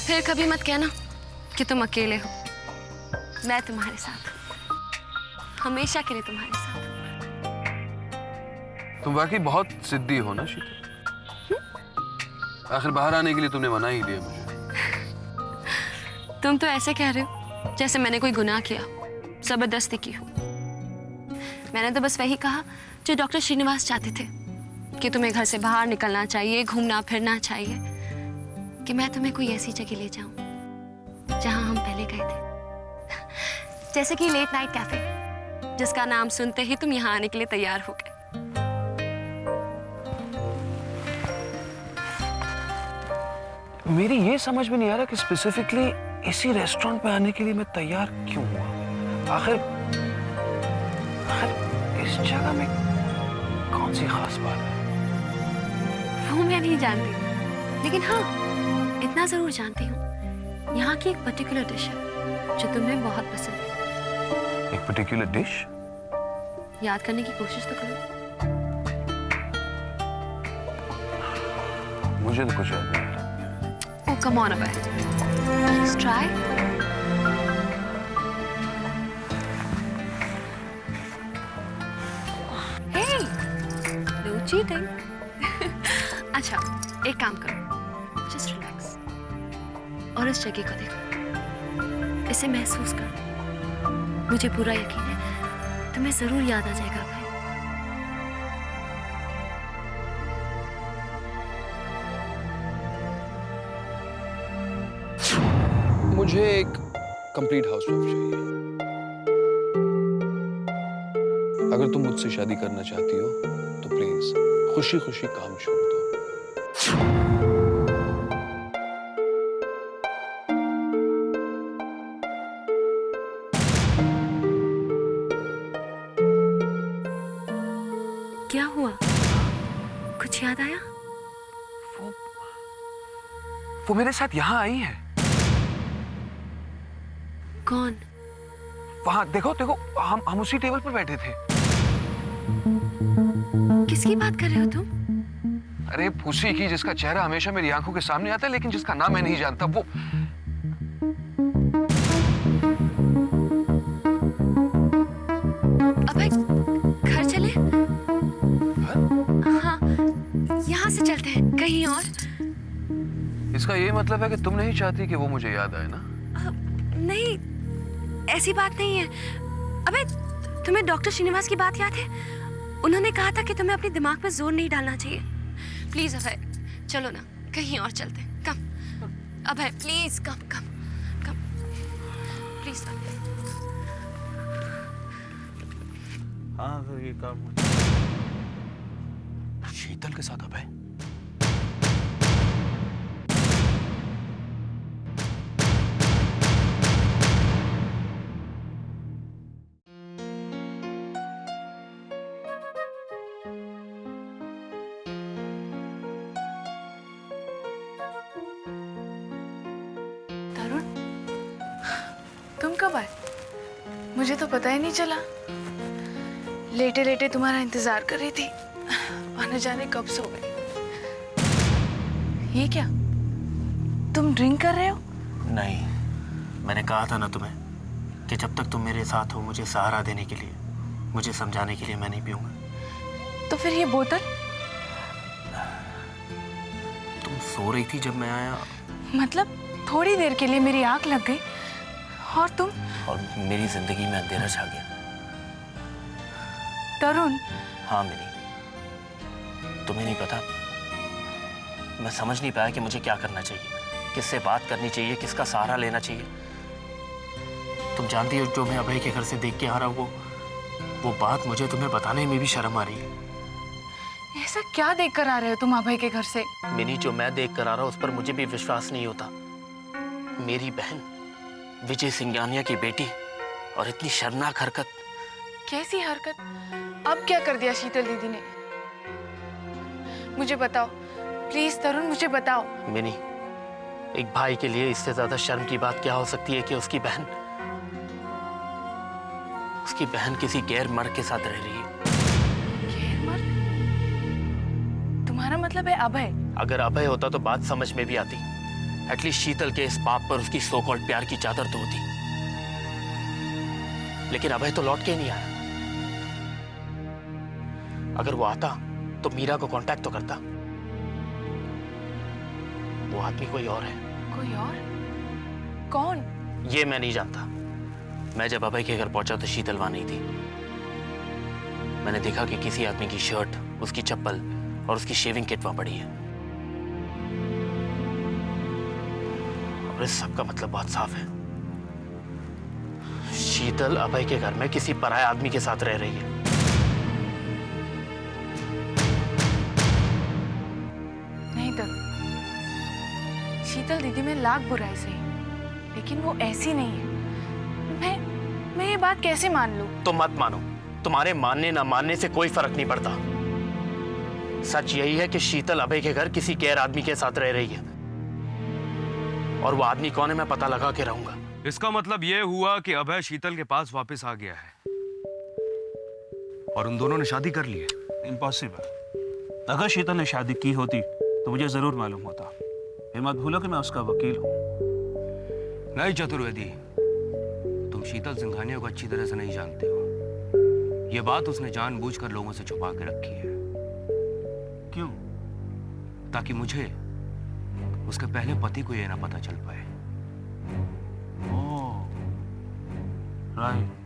फिर कभी मत कहना कि तुम अकेले हो। मैं तुम्हारे साथ हूँ, हमेशा के लिए तुम्हारे साथ। तुम वाकई बहुत जिद्दी हो ना शीतल। आखिर बाहर आने के लिए तुमने मना ही दिया मुझे। तुम तो ऐसे कह रहे हो जैसे मैंने कोई गुनाह किया, जबरदस्ती की हो। मैंने तो बस वही कहा जो डॉक्टर श्रीनिवास चाहते थे, कि तुम्हें घर से बाहर निकलना चाहिए, घूमना फिरना चाहिए, कि मैं तुम्हें कोई ऐसी जगह ले जाऊं जहां हम पहले गए थे, जैसे कि लेट नाइट कैफे, जिसका नाम सुनते ही तुम यहाँ आने के लिए तैयार हो गए। मेरी ये समझ में नहीं आ रहा कि स्पेसिफिकली इसी रेस्टोरेंट में आने के लिए मैं तैयार क्यों हुआ। आखिर इस जगह में कौन सी खास बात है? वो मैं नहीं जानती, लेकिन हाँ इतना जरूर जानती हूँ, यहाँ की एक पर्टिकुलर डिश है जो तुम्हें बहुत पसंद है। एक पर्टिकुलर डिश? याद करने की कोशिश तो करो। मुझे तो कुछ याद नहीं आ रहा। Oh, come on, Abhay. Please try. Hey, no cheating. अच्छा, एक काम करो, just relax. और इस जगह को देखो, इसे महसूस करो। मुझे पूरा यकीन है, तुम्हें जरूर याद आ जाएगा भाई। मुझे एक कंप्लीट हाउस वाइफ चाहिए। अगर तुम मुझसे शादी करना चाहती हो तो प्लीज खुशी खुशी काम छोड़ दो। क्या हुआ? कुछ याद आया? वो मेरे साथ यहाँ आई है। कौन? वहां देखो देखो, हम उसी टेबल पर बैठे थे। किसकी बात कर रहे हो तुम? अरे उसी की जिसका चेहरा हमेशा मेरी आंखों के सामने आता है, लेकिन जिसका नाम मैं नहीं जानता। वो अबे घर चले? हाँ, यहाँ से चलते हैं कहीं और। इसका ये मतलब है कि तुम नहीं चाहती कि वो मुझे याद आए ना? नहीं, ऐसी बात नहीं है। अबे तुम्हें डॉक्टर श्रीनिवास की बात याद है? उन्होंने कहा था कि तुम्हें अपने दिमाग पे जोर नहीं डालना चाहिए। प्लीज अभय चलो ना, कहीं और चलते हैं। Come Abhay, please come come come, please come. हाँ तो ये काम शीतल के साथ अभय? तुम कब आए? मुझे तो पता ही नहीं चला। लेटे लेटे तुम्हारा इंतजार कर रही थी और न जाने कब सो गई। ये क्या, तुम ड्रिंक कर रहे हो? नहीं, मैंने कहा था ना तुम्हें कि जब तक तुम मेरे साथ हो, मुझे सहारा देने के लिए, मुझे समझाने के लिए मैं नहीं पीऊंगा। तो फिर ये बोतल? तुम सो रही थी जब मैं आया। मतलब थोड़ी देर के लिए मेरी आंख लग गई और तुम? और मेरी जिंदगी में अंधेरा छा गया। तरुण। हाँ मिनी, तुम्हें नहीं पता, मैं समझ नहीं पाया कि मुझे क्या करना चाहिए, किससे बात करनी चाहिए, किसका सहारा लेना चाहिए। तुम जानती हो, जो मैं अभय के घर से देख के आ रहा हूँ, वो बात मुझे तुम्हें बताने में भी शर्म आ रही है। ऐसा क्या देख कर आ रहे हो तुम अभय के घर से? मिनी, जो मैं देख कर आ रहा हूँ उस पर मुझे भी विश्वास नहीं होता। मेरी बहन विजय सिंघानिया की बेटी, और इतनी शर्मनाक हरकत। कैसी हरकत? अब क्या कर दिया शीतल दीदी ने? मुझे बताओ प्लीज तरुण, मुझे बताओ। मिनी, एक भाई के लिए इससे ज्यादा शर्म की बात क्या हो सकती है कि उसकी बहन किसी गैर मर्द के साथ रह रही है। गैर मर्द? तुम्हारा मतलब है अभय? अगर अभय होता तो बात समझ में भी आती, एटलीस्ट शीतल के इस पाप पर उसकी सो कॉल्ड प्यार की चादर तो होती। लेकिन अभय तो लौट के ही नहीं आया। अगर वो आता तो मीरा को कांटेक्ट तो करता। वो आदमी कोई और है। कोई और? कौन? ये मैं नहीं जानता। मैं जब अभय के घर पहुंचा तो शीतल वहां नहीं थी। मैंने देखा कि किसी आदमी की शर्ट, उसकी चप्पल और उसकी शेविंग किट वहां पड़ी है। और इस सब का मतलब बहुत साफ है। शीतल अभय के घर में किसी पराये आदमी के साथ रह रही है। नहीं तब शीतल दीदी में लाख बुराई सही, लेकिन वो ऐसी नहीं है। मैं ये बात कैसे मान लूं? तो मत मानो। तुम्हारे मानने ना मानने से कोई फर्क नहीं पड़ता। सच यही है कि शीतल अभय के घर किसी गैर आदमी के साथ रह रही है। और वो आदमी कौन है मैं पता लगा के रहूंगा। इसका मतलब यह हुआ कि अभय शीतल के पास वापस आ गया है और उन दोनों ने शादी कर ली है। इम्पॉसिबल। अगर शीतल ने शादी की होती तो मुझे जरूर मालूम होता। फिर मत भूलो कि मैं उसका वकील हूँ। नहीं चतुर्वेदी, तुम शीतल सिंघानिया को अच्छी तरह से नहीं जानते हो। यह बात उसने जानबूझकर लोगों से छुपा के रखी है। क्यों? ताकि मुझे उसके पहले पति को यह ना पता चल पाए। ओह, राइट।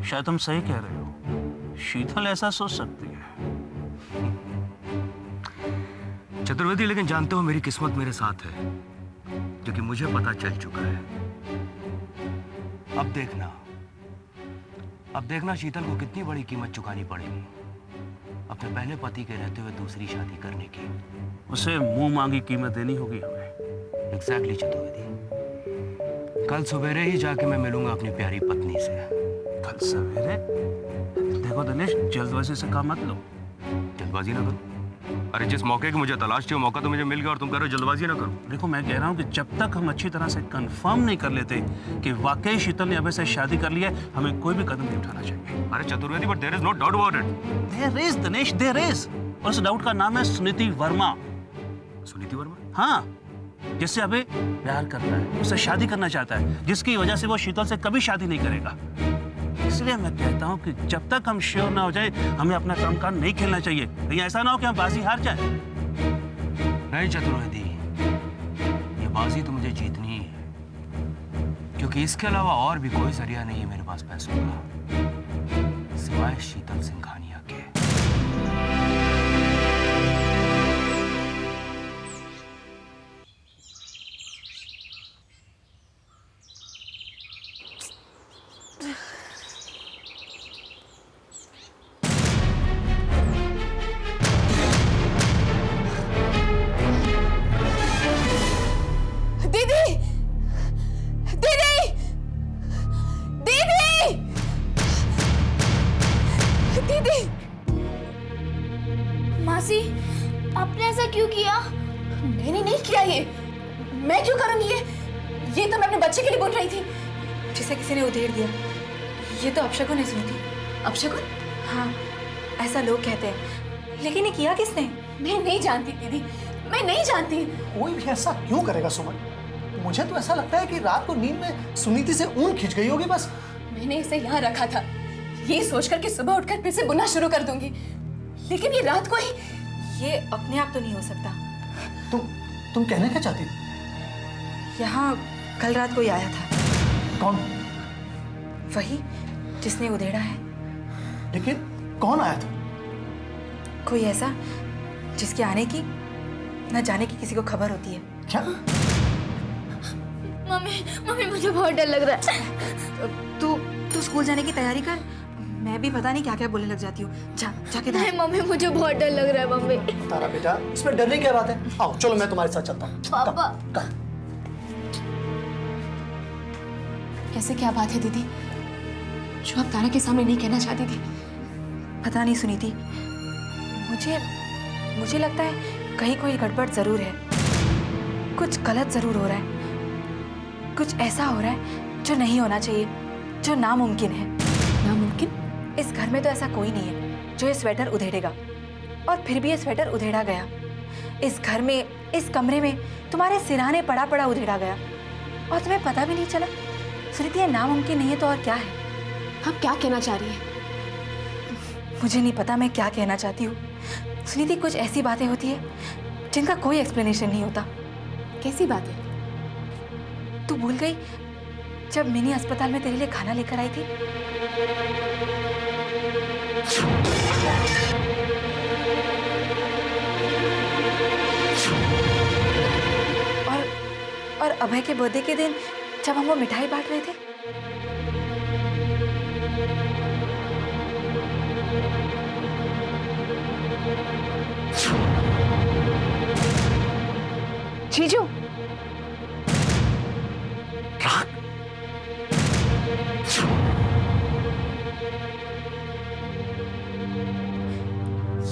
शायद तुम सही कह रहे हो। शीतल ऐसा सोच सकती है। चतुर्वेदी, लेकिन जानते हो मेरी किस्मत मेरे साथ है, जो कि मुझे पता चल चुका है। अब देखना शीतल को कितनी बड़ी कीमत चुकानी पड़ेगी अपने पहले पति के रहते हुए दूसरी शादी करने की। उसे मुंह मांगी कीमत देनी होगी हमें। एग्जैक्टली चतुर्वेदी। कल सवेरे ही जाके मैं मिलूंगा अपनी प्यारी पत्नी से। कल सवेरे? देखो दिनेश, जल्दबाजी से काम मत लो। जल्दबाजी ना करो। अरे जिस मौके की मुझे तलाश थी वो मौका तो मुझे मिल गया और तुम कह रहे हो जल्दबाजी ना करो। देखो, मैं कह रहा हूँ कि जब तक हम अच्छी तरह से कंफर्म नहीं कर लेते कि वाकई शीतल ने अभय से शादी कर ली है, हमें कोई भी कदम नहीं उठाना चाहिए। अरे Chaturvedi, but there is no doubt about it. There is Dinesh, there is. और उस डाउट का नाम है सुनीति वर्मा। सुनीति वर्मा? हाँ, जिससे अभय प्यार करता है, उससे शादी करना चाहता है, जिसकी वजह से वो शीतल से कभी शादी नहीं करेगा। इसलिए मैं कहता हूँ कि जब तक हम श्योर ना हो जाए, हमें अपना काम काज नहीं खेलना चाहिए। कहीं ऐसा ना हो कि हम बाजी हार जाए। नहीं चतुर्वेदी, ये बाजी तो मुझे जीतनी ही है, क्योंकि इसके अलावा और भी कोई जरिया नहीं है मेरे पास पैसों का, सिवाय शीतल सिंघानिया के। मासी, आपने ऐसा क्यों किया? मैंने नहीं किया ये। मैं क्यों करूंगी ये तो मैं अपने बच्चे के लिए बोल रही थी, जिसे किसी ने उधेड़ दिया। ये तो अपशगुन है सुनीति। अपशगुन? हाँ, ऐसा लोग कहते हैं, लेकिन ये किया किसने? मैं नहीं जानती दीदी, मैं नहीं जानती। कोई भी ऐसा क्यों करेगा सुमन? मुझे तो ऐसा लगता है कि रात को नींद में सुनीति से ऊन खिंच गई होगी बस। मैंने इसे यहाँ रखा था, ये सोचकर कि सुबह उठकर फिर से बुनना शुरू कर दूंगी, लेकिन ये रात को ही। ये अपने आप तो नहीं हो सकता। तुम कहना क्या चाहती हो? यहाँ कल रात कोई आया था। कौन? वही जिसने उधेड़ा है। लेकिन कौन आया था? कोई ऐसा जिसके आने की न जाने की किसी को खबर होती है। क्या? मम्मी मुझे बहुत डर लग रहा है। तू स्कूल जाने की तैयारी कर। मैं भी पता नहीं क्या क्या बोलने लग जाती हूँ। जाके नहीं मम्मी, मुझे बहुत डर लग रहा है मम्मी। तारा बेटा, इसमें डरने की क्या बात है? आओ चलो, मैं तुम्हारे साथ चलता हूँ। पापा। ऐसे क्या बात है दीदी जो आप तारा के सामने नहीं कहना चाहती थी? पता नहीं सुनीति, मुझे लगता है कहीं कोई गड़बड़ जरूर है। कुछ गलत जरूर हो रहा है। कुछ ऐसा हो रहा है जो नहीं होना चाहिए, जो नामुमकिन है। नामुमकिन? इस घर में तो ऐसा कोई नहीं है जो ये स्वेटर उधेड़ेगा, और फिर भी ये स्वेटर उधेड़ा गया। इस घर में इस कमरे में तुम्हारे सिरहाने पड़ा पड़ा उधेड़ा गया और तुम्हें पता भी नहीं चला। सुनीति, ये नामुमकिन नहीं है तो और क्या है? आप क्या कहना चाह रही हैं? मुझे नहीं पता मैं क्या कहना चाहती हूँ। सुनीति, कुछ ऐसी बातें होती है जिनका कोई एक्सप्लेनेशन नहीं होता। कैसी बात है? तू भूल गई जब मिनी अस्पताल में तेरे लिए खाना लेकर आई थी? और अभय के बर्थडे के दिन जब हम वो मिठाई बांट रहे थे। जीजू,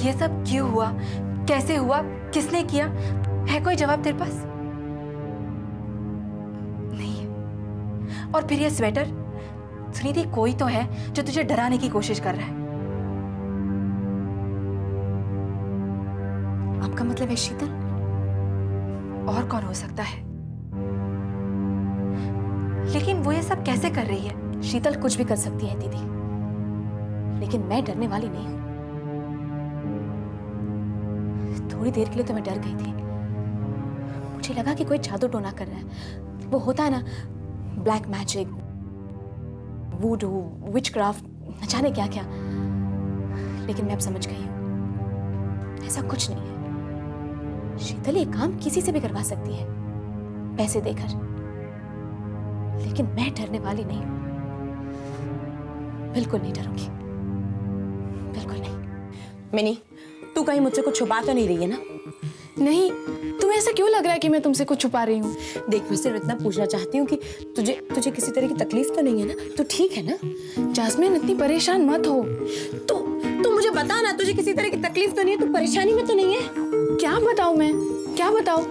ये सब क्यों हुआ, कैसे हुआ, किसने किया, है कोई जवाब तेरे पास? नहीं है। और फिर ये स्वेटर, सुनीति, कोई तो है जो तुझे डराने की कोशिश कर रहा है। आपका मतलब है शीतल? और कौन हो सकता है? लेकिन वो ये सब कैसे कर रही है? शीतल कुछ भी कर सकती है दीदी, लेकिन मैं डरने वाली नहीं हूं। थोड़ी देर के लिए तो मैं डर गई थी। मुझे लगा कि कोई जादू टोना कर रहा है। वो होता है ना, ब्लैक मैजिक, वूडू, विचक्राफ्ट, न जाने क्या क्या। लेकिन मैं अब समझ गई हूं, ऐसा कुछ नहीं है। शीतल ये काम किसी से भी करवा सकती है, पैसे देकर। लेकिन मैं डरने वाली नहीं हूं। बिल्कुल नहीं डरूंगी, बिल्कुल नहीं। मिनी, तू कहीं मुझसे कुछ छुपा तो नहीं रही है ना? नहीं, तुम्हें ऐसा क्यों लग रहा है कि मैं तुमसे कुछ छुपा रही हूँ? देख, मैं सिर्फ इतना पूछना चाहती हूँ कि तुझे किसी तरह की तकलीफ तो नहीं है ना? तू ठीक है ना? जास्मिन, इतनी परेशान मत हो। तू मुझे बता ना, तुझे किसी तरह की तकलीफ तो नहीं है? तू परेशानी में तो नहीं है? क्या बताऊँ मैं, क्या बताऊँ?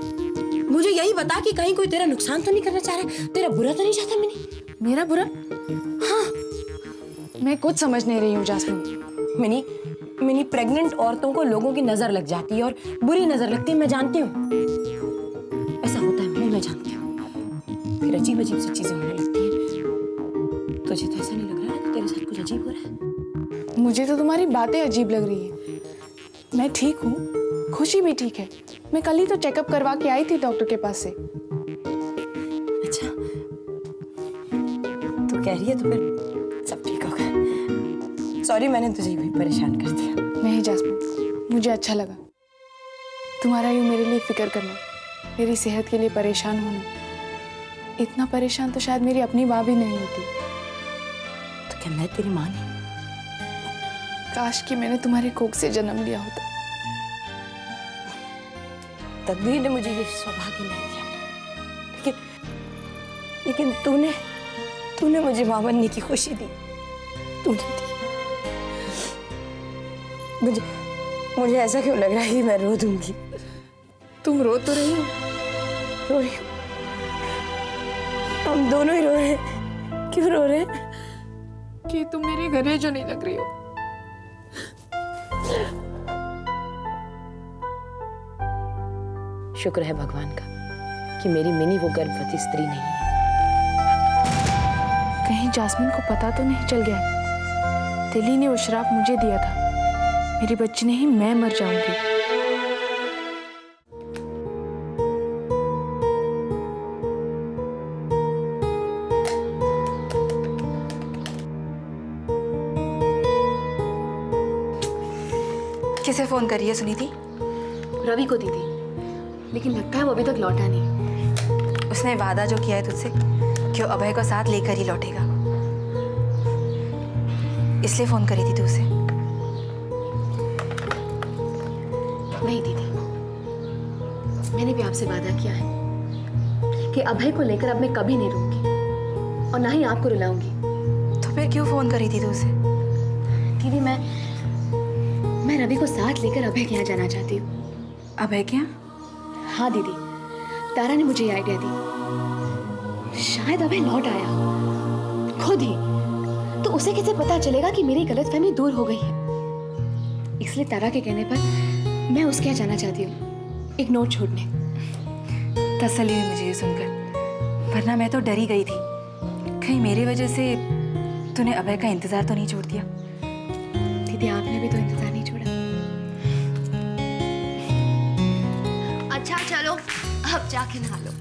मुझे यही बता कि कहीं कोई तेरा नुकसान तो नहीं करना चाह रहा है, तेरा बुरा तो नहीं चाहता मिनी? मेरा बुरा? हाँ। मैं कुछ समझ नहीं रही हूँ जास्मिन। मिनी, प्रेग्नेंट औरतों को लोगों की नजर लग जाती है और बुरी नजर लगती है, मैं जानती हूँ। ऐसा होता है मिनी, मैं जानती हूँ। फिर अजीब अजीब सी चीजें होने लगती हैं। तुझे तो ऐसा नहीं लग रहा है कि तेरे साथ कुछ अजीब हो रहा है? मुझे तो तुम्हारी बातें अजीब लग रही है। मैं ठीक हूँ, खुशी भी ठीक है। मैं कल ही तो चेकअप करवा के आई थी डॉक्टर के पास से। अच्छा, तू कह रही है तो फिर सब ठीक होगा। सॉरी, मैंने तुझे भी परेशान कर दिया। नहीं जास्मिन, मुझे अच्छा लगा तुम्हारा यूं मेरे लिए फिक्र करना, मेरी सेहत के लिए परेशान होना। इतना परेशान तो शायद मेरी अपनी माँ भी नहीं होती। तो क्या मैं तेरी माँ नहीं? काश कि मैंने तुम्हारे कोख से जन्म लिया होता। तकदीर ने मुझे ये सौभाग्य नहीं दिया, लेकिन तूने मुझे माँ बनने की खुशी दी। तूने दी। मुझे ऐसा क्यों लग रहा है कि मैं रो दूंगी? तुम रो तो रही हो। रो रही हूँ। हम दोनों ही रो रहे हैं। क्यों रो रहे हैं? कि तुम मेरे घरे जो नहीं लग रही हो। शुक्र है भगवान का कि मेरी मिनी वो गर्भवती स्त्री नहीं है। कहीं जास्मिन को पता तो नहीं चल गया? दिल्ली ने वो श्राप मुझे दिया था, मेरी बच्ची नहीं, मैं मर जाऊंगी। किसे फोन करी है सुनीति? रवि को दीदी, लेकिन लगता है वो अभी तक लौटा नहीं। उसने वादा जो किया है तुझसे कि वो अभय को साथ लेकर ही लौटेगा, इसलिए फोन करी थी तू उसे? नहीं दीदी, मैंने भी आपसे वादा किया है कि अभय को लेकर अब मैं कभी नहीं रहूंगी और ना ही आपको रुलाऊंगी। तो फिर क्यों फोन करी थी तू उसे? दीदी, मैं रवि को साथ लेकर अभय के यहाँ जाना चाहती हूँ। अभय क्या? हाँ दीदी, तारा ने मुझे ये आइडिया दी। शायद अभय लौट आया खुद ही, तो उसे कैसे पता चलेगा कि मेरी गलतफहमी दूर हो गई है। इसलिए तारा के कहने पर मैं उसके यहाँ जाना चाहती हूँ, एक नोट छोड़ने। तसल्ली हुई मुझे ये सुनकर, वरना मैं तो डर ही गई थी कहीं मेरी वजह से तूने अभय का इंतजार तो नहीं छोड़ दिया। दीदी आपने भी तो इंतजार नहीं छोड़ा। अच्छा चलो अब जाके नहा लो,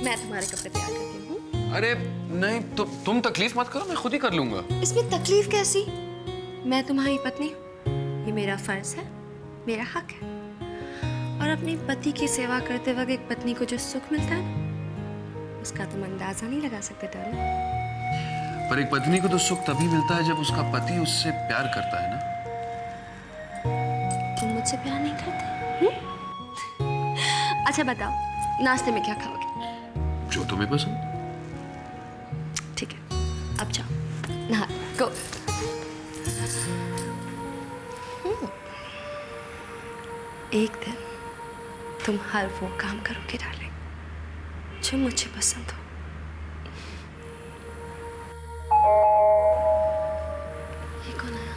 मैं तुम्हारे कपड़े तैयार करती हूँ। अरे नहीं, तुम तकलीफ मत करो, मैं खुद ही कर लूंगा। इसमें तकलीफ कैसी? मैं तुम्हारी पत्नी हूँ, ये मेरा फर्ज है, मेरा हक है। और अपने पति की सेवा करते वक्त एक पत्नी को जो सुख मिलता है ना, उसका तुम अंदाजा नहीं लगा सकते डार्लिंग। पर एक पत्नी को तो सुख तभी मिलता है जब उसका पति उससे प्यार करता है ना। तुम मुझसे प्यार नहीं करते? अच्छा बताओ, नाश्ते में क्या खाओगे? जो तुम्हें पसंद। ठीक है, अब जाओ नहा गो। एक दिन तुम हर वो काम करोगे डार्लिंग जो मुझे पसंद हो। ये कौन आया?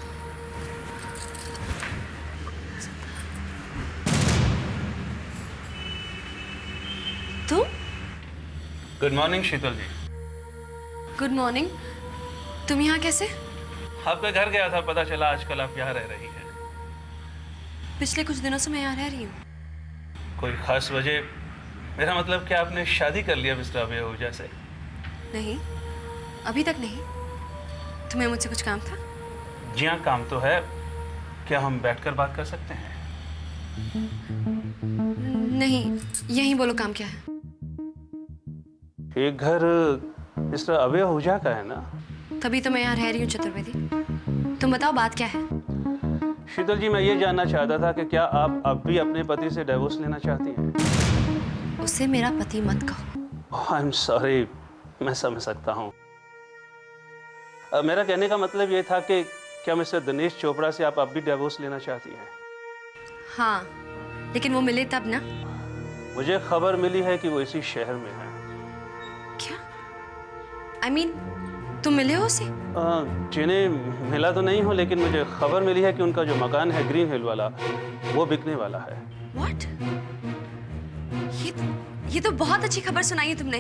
तुम? Good morning Sheetal ji. Good morning. तुम यहाँ कैसे? आपके घर गया था, पता चला आजकल आप यहाँ रह रही हैं। पिछले कुछ दिनों से मैं यहाँ रह रही हूँ। कोई खास वजह? मेरा मतलब कि आपने शादी कर लिया मिस्टर अभय ओझा से? नहीं, अभी तक नहीं। तुम्हें मुझसे कुछ काम था? जी हाँ, काम तो है। क्या हम बैठकर बात कर सकते हैं? नहीं, यहीं बोलो काम क्या है। ये घर मिस्टर अभय ओझा का है ना? तभी तो मैं यहाँ रह रही हूँ चतुर्वेदी। तुम बताओ बात क्या है? शीतल जी, मैं ये जानना चाहता था कि क्या आप अब भी अपने पति से डिवोर्स लेना चाहती हैं? उससे मेरा पति मत कहो। आई एम सॉरी, मैं समझ सकता हूँ। मेरा कहने का मतलब ये था कि क्या मिस्टर दिनेश चोपड़ा से आप अब भी डिवोर्स लेना चाहती हैं? हाँ, लेकिन वो मिले तब ना। मुझे खबर मिली है कि वो इसी शहर में है। क्या? I mean, तुम मिले हो उसे? जिन्हें मिला तो नहीं हो, लेकिन मुझे खबर मिली है कि उनका जो मकान है ग्रीन हिल वाला, वो बिकने वाला है। What? ये तो बहुत अच्छी खबर सुनाई है तुमने।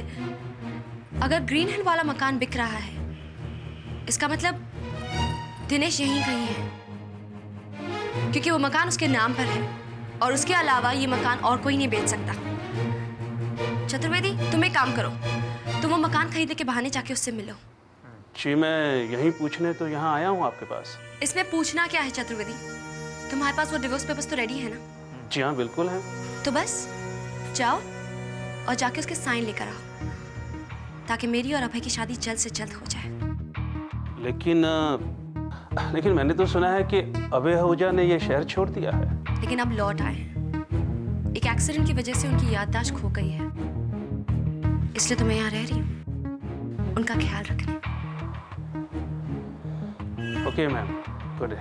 अगर ग्रीन हिल वाला मकान बिक रहा है, इसका मतलब दिनेश यहीं कहीं है, क्योंकि वो मकान उसके नाम पर है और उसके अलावा ये मकान और कोई नहीं बेच सकता। चतुर्वेदी, तुम एक काम करो, तुम वो मकान खरीदने के बहाने जाके उससे मिलो। जी, मैं यहीं पूछने तो यहाँ आया हूँ आपके पास। इसमें पूछना क्या है चतुर्वेदी? तुम्हारे पास वो डिवोर्स पेपर्स तो रेडी है ना? जी हाँ, बिल्कुल है। तो बस जाओ और जाके उसके साइन लेकर आओ, ताकि मेरी और अभय की शादी जल्द से जल्द हो जाए। लेकिन मैंने तो सुना है कि अभय ओझा ने ये शहर छोड़ दिया है। लेकिन अब लौट आए। एक एक्सीडेंट की वजह से उनकी याददाश्त खो गई है, इसलिए तो मैं यहाँ रह रही हूँ, उनका ख्याल रखने। Okay ma'am, good day.